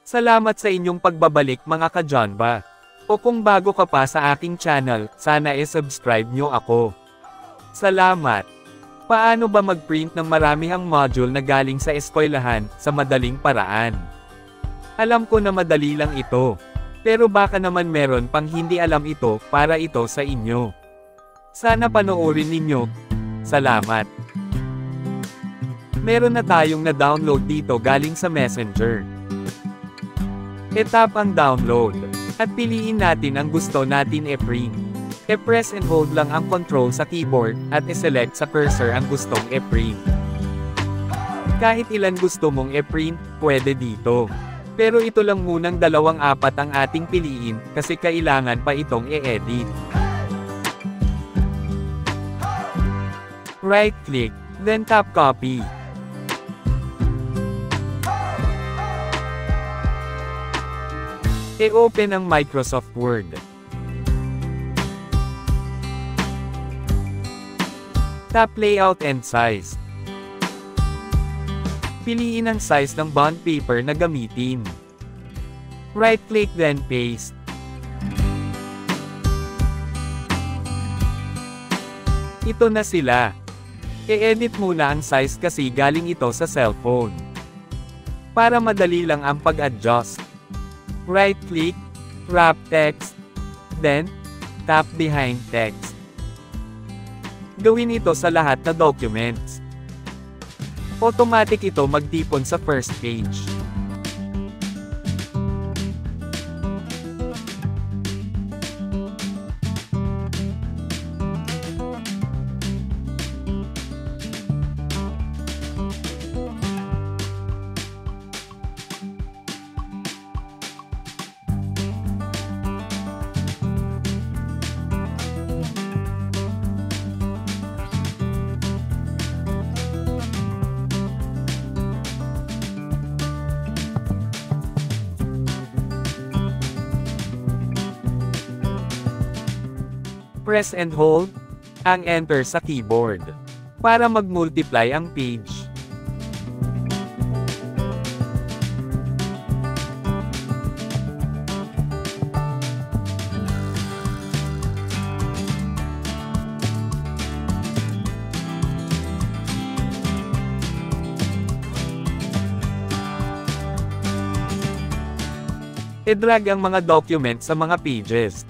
Salamat sa inyong pagbabalik mga ka-Jonba. O kung bago ka pa sa aking channel, sana subscribe nyo ako. Salamat! Paano ba mag-print ng maramihang module na galing sa eskwelahan, sa madaling paraan? Alam ko na madali lang ito. Pero baka naman meron pang hindi alam ito, para ito sa inyo. Sana panoorin ninyo. Salamat! Meron na tayong na-download dito galing sa Messenger. I-tap ang download. At piliin natin ang gusto natin i-print. I-press and hold lang ang control sa keyboard, at i-select sa cursor ang gustong i-print. Kahit ilan gusto mong i-print, pwede dito. Pero ito lang munang 2-4 ang ating piliin, kasi kailangan pa itong i-edit. Right-click, then tap copy. I-open ang Microsoft Word. Tap Layout and Size. Piliin ang size ng bond paper na gamitin. Right-click then Paste. Ito na sila. I-edit muna ang size kasi galing ito sa cellphone. Para madali lang ang pag-adjust. Right-click, wrap text, then, tap behind text. Gawin ito sa lahat na documents. Automatic ito magtipon sa first page. Press and hold ang enter sa keyboard para mag-multiply ang page. I-drag ang mga document sa mga pages.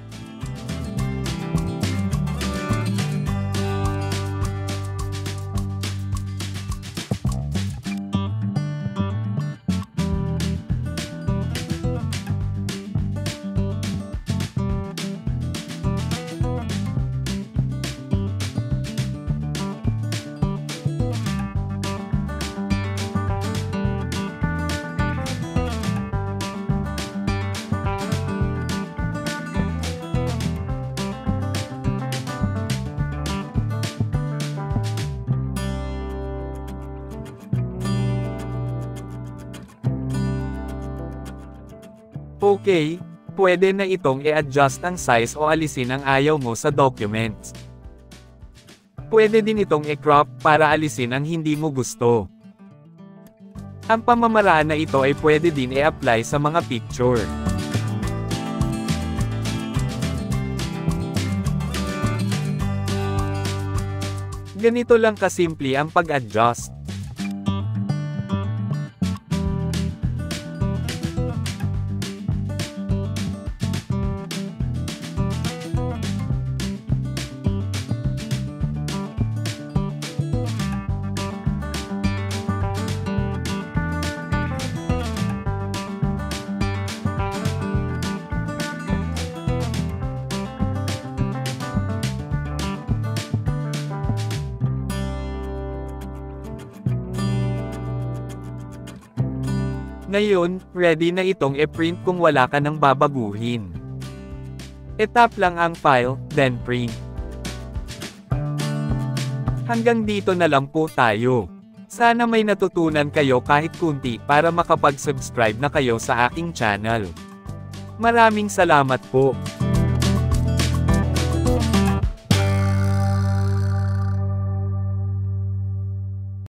Okay, pwede na itong i-adjust ang size o alisin ang ayaw mo sa documents. Pwede din itong i-crop para alisin ang hindi mo gusto. Ang pamamaraan na ito ay pwede din i-apply sa mga picture. Ganito lang kasimple ang pag-adjust. Ngayon, ready na itong i-print kung wala ka nang babaguhin. I-tap lang ang file, then print. Hanggang dito na lang po tayo. Sana may natutunan kayo kahit kunti para makapag-subscribe na kayo sa aking channel. Maraming salamat po.